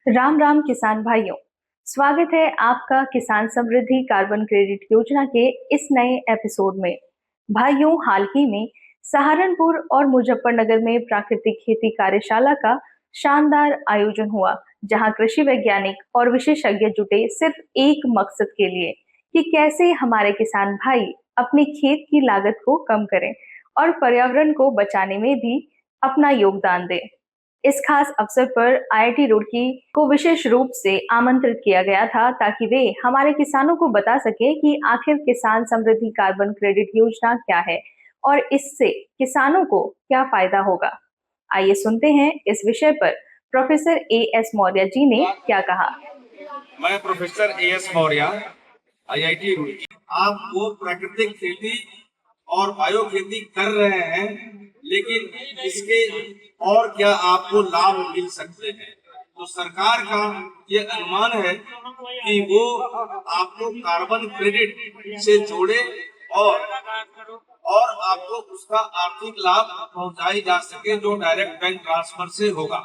राम राम किसान भाइयों। स्वागत है आपका किसान समृद्धि कार्बन क्रेडिट योजना के इस नए एपिसोड में। भाइयों, हाल ही में सहारनपुर और मुजफ्फरनगर में प्राकृतिक खेती कार्यशाला का शानदार आयोजन हुआ, जहां कृषि वैज्ञानिक और विशेषज्ञ जुटे सिर्फ एक मकसद के लिए कि कैसे हमारे किसान भाई अपने खेत की लागत को कम करें और पर्यावरण को बचाने में भी अपना योगदान दें। इस खास अवसर पर आईआईटी रुड़की को विशेष रूप से आमंत्रित किया गया था ताकि वे हमारे किसानों को बता सके कि आखिर किसान समृद्धि कार्बन क्रेडिट योजना क्या है और इससे किसानों को क्या फायदा होगा। आइए सुनते हैं इस विषय पर प्रोफेसर एएस मौर्य जी ने क्या कहा। मैं professor as Maurya, IIT Roorkee. आप वो प्राकृतिक खेती और बायो खेती कर रहे हैं, लेकिन इसके और क्या आपको लाभ मिल सकते हैं? तो सरकार का ये अनुमान है कि वो आपको कार्बन क्रेडिट से जोड़े और आपको उसका आर्थिक लाभ पहुंचाई जा सके, जो डायरेक्ट बैंक ट्रांसफर से होगा।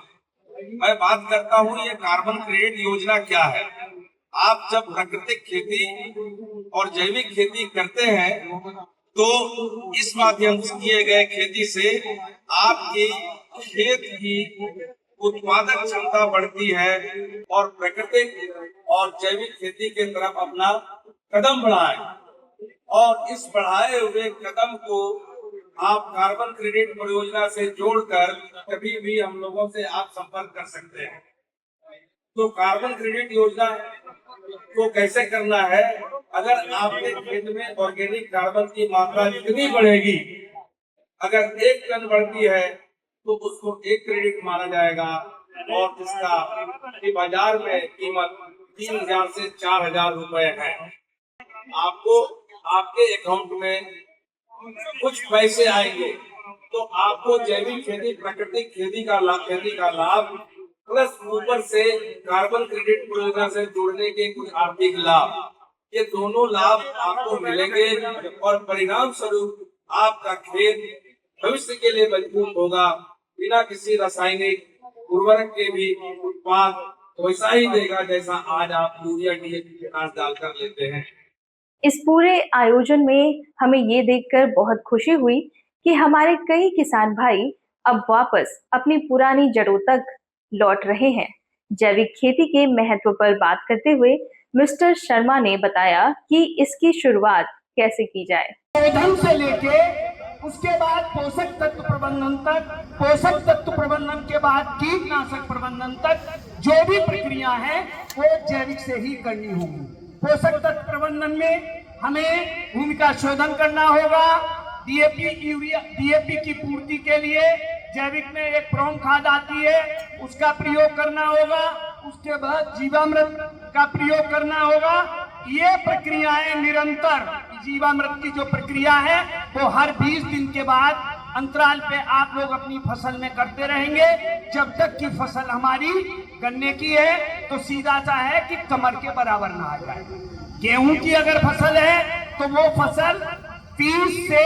मैं बात करता हूँ ये कार्बन क्रेडिट योजना क्या है। आप जब प्राकृतिक खेती और जैविक खेती करते हैं तो इस माध्यम से किए गए खेती से आपकी खेत की उत्पादक क्षमता बढ़ती है और प्राकृतिक और जैविक खेती के तरफ अपना कदम बढ़ाएं, और इस बढ़ाए हुए कदम को आप कार्बन क्रेडिट परियोजना से जोड़कर कभी भी हम लोगों से आप संपर्क कर सकते हैं। तो कार्बन क्रेडिट योजना को कैसे करना है? अगर आपके खेत में ऑर्गेनिक कार्बन की मात्रा जितनी बढ़ेगी, अगर 1 टन बढ़ती है तो उसको 1 क्रेडिट माना जाएगा, और जिसका बाजार में कीमत 3000 से 4000 रुपए है। आपको आपके अकाउंट में कुछ पैसे आएंगे, तो आपको जैविक खेती, प्राकृतिक खेती का लाभ प्लस ऊपर से कार्बन क्रेडिट परियोजना से जुड़ने के कुछ आर्थिक लाभ, ये दोनों लाभ आपको मिलेंगे और परिणाम स्वरूप आपका खेत भविष्य के लिए मजबूत होगा। बिना किसी रासायनिक उर्वरक के भी उत्पाद वैसा ही देगा जैसा आज आप यूरिया डीएपी खाद डालकर लेते हैं। इस पूरे आयोजन में हमें ये देखकर बहुत खुशी हुई कि हमारे कई किसान भाई अब वापस अपनी पुरानी जड़ों तक लौट रहे हैं। जैविक खेती के महत्व पर बात करते हुए मिस्टर शर्मा ने बताया कि इसकी शुरुआत कैसे की जाए। पौधन से लेके उसके बाद पोषक तत्व प्रबंधन तक, पोषक तत्व प्रबंधन के बाद कीटनाशक प्रबंधन तक जो भी प्रक्रिया है वो जैविक से ही करनी होगी। पोषक तत्व प्रबंधन में हमें भूमि का शोधन करना होगा। डीएपी की पूर्ति के लिए जैविक में एक प्रोम खाद आती है, उसका प्रयोग करना होगा। उसके बाद जीवामृत का प्रयोग करना होगा। ये प्रक्रियाएं निरंतर, जीवामृत की जो प्रक्रिया है वो हर 20 दिन के बाद अंतराल पे आप लोग अपनी फसल में करते रहेंगे। जब तक की फसल हमारी गन्ने की है तो सीधा सा है कि कमर के बराबर ना आ जाए। गेहूं की अगर फसल है तो वो फसल 30 से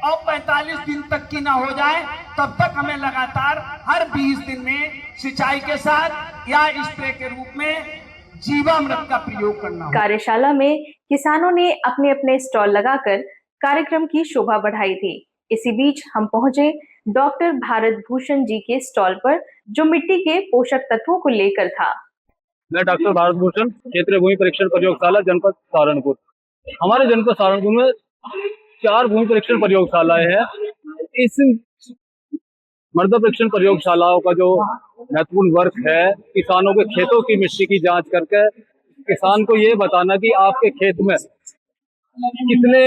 और 45 दिन तक की ना हो जाए, तब तक हमें लगातार हर 20 दिन में सिंचाई के साथ या स्प्रे के रूप में जीवामृत का प्रयोग करना। कार्यशाला में किसानों ने अपने अपने स्टॉल लगाकर कार्यक्रम की शोभा बढ़ाई थी। इसी बीच हम पहुंचे डॉक्टर भारत भूषण जी के स्टॉल पर, जो मिट्टी के पोषक तत्वों को लेकर था। मैं डॉक्टर भारत भूषण, क्षेत्रीय भूमि परीक्षण प्रयोगशाला, जनपद सहारनपुर। हमारे जनपद सहारनपुर में 4 भूमि परीक्षण प्रयोगशालाएं हैं। इस मृदा परीक्षण प्रयोगशालाओं का जो महत्वपूर्ण वर्क है, किसानों के खेतों की मिट्टी की जांच करके किसान को ये बताना कि आपके खेत में कितने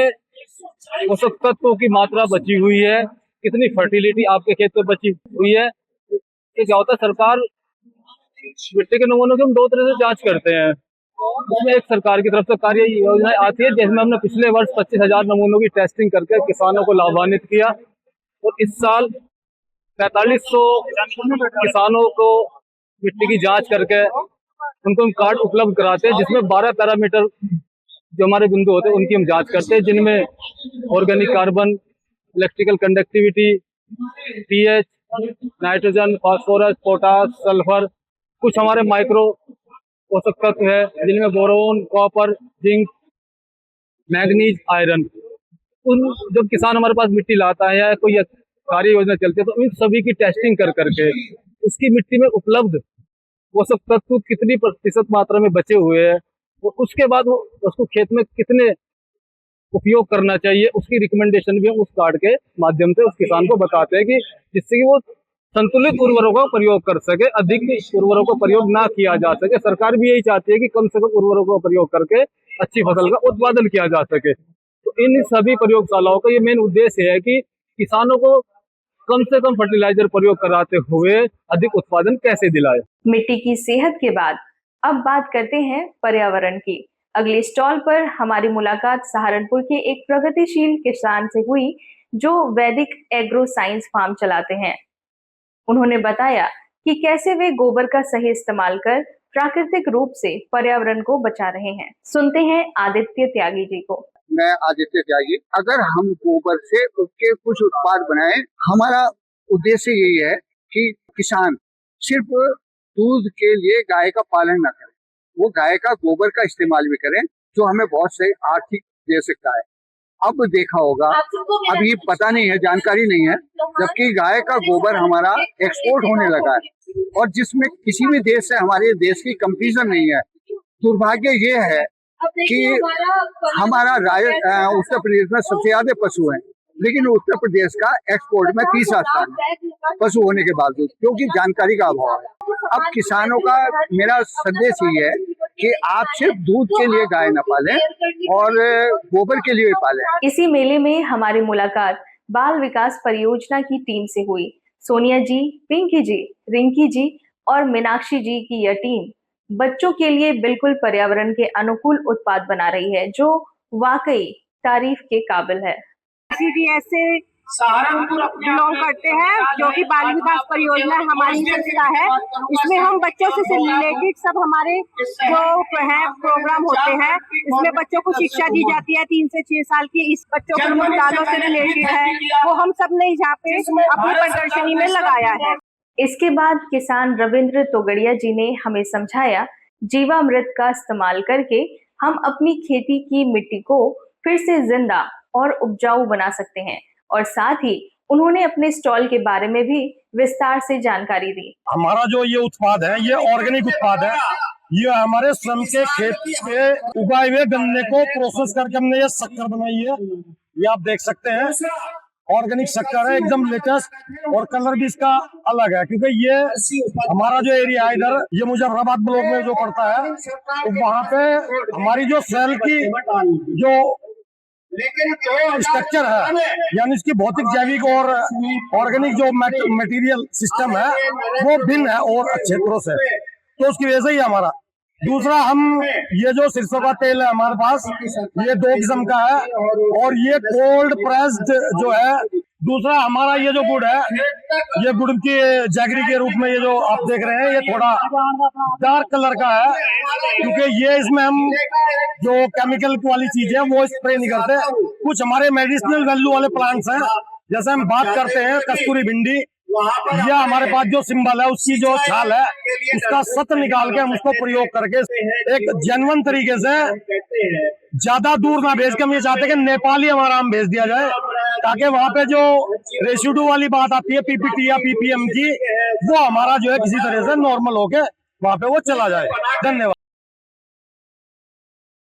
पोषक तत्वों की मात्रा बची हुई है, कितनी फर्टिलिटी आपके खेत में बची हुई है। ये क्या होता है, सरकार मिट्टी के नमूनों की हम 2 तरह से जांच करते हैं। उसमें एक सरकार की तरफ से कार्य योजना आती है, जिसमें हमने पिछले वर्ष 25,000 नमूनों की टेस्टिंग करके किसानों को लाभान्वित किया, और इस साल 4500 किसानों को मिट्टी की जांच करके उनको हम कार्ड उपलब्ध कराते हैं, जिसमें 12 पैरामीटर जो हमारे बिंदु होते हैं उनकी हम जांच करते हैं, जिनमें organic carbon, electrical conductivity, pH, nitrogen, phosphorus, potash, sulphur, कुछ हमारे माइक्रो पोषक तत्व है जिनमें boron, copper, zinc, manganese, iron. उन जब किसान हमारे पास मिट्टी लाता है या कोई कार्य योजना चलती है तो इन सभी की टेस्टिंग कर करके उसकी मिट्टी में उपलब्ध पोषक तत्व कितनी प्रतिशत मात्रा में बचे हुए हैं, और उसके बाद वो उसको खेत में कितने उपयोग करना चाहिए उसकी रिकमेंडेशन भी हम उस कार्ड के माध्यम से उस किसान को बताते हैं कि जिससे कि वो संतुलित उर्वरकों का प्रयोग कर सके, अधिक उर्वरकों का प्रयोग ना किया जा सके। सरकार भी यही चाहती है कि कम से कम उर्वरकों का प्रयोग करके अच्छी फसल का उत्पादन किया जा सके। तो इन सभी प्रयोगशालाओं का ये मेन उद्देश्य है कि किसानों को कम से कम फर्टिलाइजर प्रयोग कराते हुए अधिक उत्पादन कैसे दिलाए। मिट्टी की सेहत के बाद अब बात करते हैं पर्यावरण की। अगले स्टॉल पर हमारी मुलाकात सहारनपुर के एक प्रगतिशील किसान से हुई जो वैदिक एग्रो साइंस फार्म चलाते हैं। उन्होंने बताया कि कैसे वे गोबर का सही इस्तेमाल कर प्राकृतिक रूप से पर्यावरण को बचा रहे हैं। सुनते हैं आदित्य त्यागी जी को। मैं आदित्य त्यागी। अगर हम गोबर से उसके कुछ उत्पाद बनाएं, हमारा उद्देश्य यही है कि किसान सिर्फ दूध के लिए गाय का पालन न करें, वो गाय का गोबर का इस्तेमाल भी करें जो हमें बहुत से आर्थिक दे सकता है। अब देखा होगा, अभी पता नहीं है, जानकारी नहीं है, जबकि गाय का गोबर हमारा एक्सपोर्ट होने लगा है और जिसमें किसी भी देश से हमारे देश की कंपैरिजन नहीं है। दुर्भाग्य ये है कि हमारा उत्तर प्रदेश में सबसे ज्यादा पशु हैं, लेकिन उत्तर प्रदेश का एक्सपोर्ट में तीसरा स्थान है पशु होने के बावजूद, क्योंकि जानकारी का अभाव है। अब किसानों का मेरा संदेश ये है कि आप सिर्फ दूध के लिए गाय न पालें और गोबर के लिए पालें। इसी मेले में हमारी मुलाकात बाल विकास परियोजना की टीम से हुई। सोनिया जी, पिंकी जी, रिंकी जी और मीनाक्षी जी की यह टीम बच्चों के लिए बिल्कुल पर्यावरण के अनुकूल उत्पाद बना रही है जो वाकई तारीफ के काबिल है। CDS से सहारनपुर बिलोंग करते हैं, जो कि बाल विकास परियोजना हमारी संस्था है। इसमें हम बच्चों से रिलेटेड सब हमारे जो है प्रोग्राम होते हैं, इसमें बच्चों को शिक्षा दी जाती है 3 से 6 साल की। इस बच्चों को दालों से रिलेटेड है, वो हम सब ने यहाँ पे अपनी प्रदर्शनी में लगाया है। इसके बाद किसान रविंद्र तोगड़िया जी ने हमें समझाया जीवामृत का इस्तेमाल करके हम अपनी खेती की मिट्टी को फिर से जिंदा और उपजाऊ बना सकते हैं, और साथ ही उन्होंने अपने स्टॉल के बारे में भी विस्तार से जानकारी दी। हमारा जो ये उत्पाद है ये ऑर्गेनिक उत्पाद है। ये हमारे स्वयं के खेत पे उगाए हुए गन्ने को प्रोसेस करके हमने ये शक्कर बनाई है। ये आप देख सकते हैं, ऑर्गेनिक शक्कर है, एकदम लेटेस्ट, और कलर भी इसका अलग है क्योंकि ये हमारा जो एरिया है इधर, ये मुजफ्फराबाद ब्लॉक में जो पड़ता है, तो वहाँ पे हमारी जो सेल की जो स्ट्रक्चर है, यानी इसकी भौतिक, जैविक और ऑर्गेनिक जो मटेरियल सिस्टम है वो भिन्न है और अच्छे तरह से, तो उसकी वजह से ही हमारा। दूसरा, हम ये जो सरसों का तेल है हमारे पास, ये 2 किस्म का है और ये कोल्ड प्रेस्ड जो है। दूसरा, हमारा ये जो गुड़ है, ये गुड़ की जैगरी के रूप में ये जो आप देख रहे हैं, ये थोड़ा डार्क कलर का है क्योंकि ये इसमें हम जो केमिकल वाली चीजें वो स्प्रे नहीं करते। कुछ हमारे मेडिसिनल वैल्यू वाले प्लांट्स हैं, जैसे हम बात करते हैं कस्तूरी भिंडी, यह हमारे पास जो सिंबल है उसकी जो छाल है उसका सत निकाल के हम उसको प्रयोग करके एक जेन्युइन तरीके से ज्यादा दूर ना भेज के हम ये चाहते हैं कि नेपाल ही हमारा आम भेज दिया जाए, ताकि वहाँ पे जो रेसिड्यू वाली बात आती है PPT या PPM की, वो हमारा जो है किसी तरह से नॉर्मल होके वहाँ पे वो चला जाए। धन्यवाद।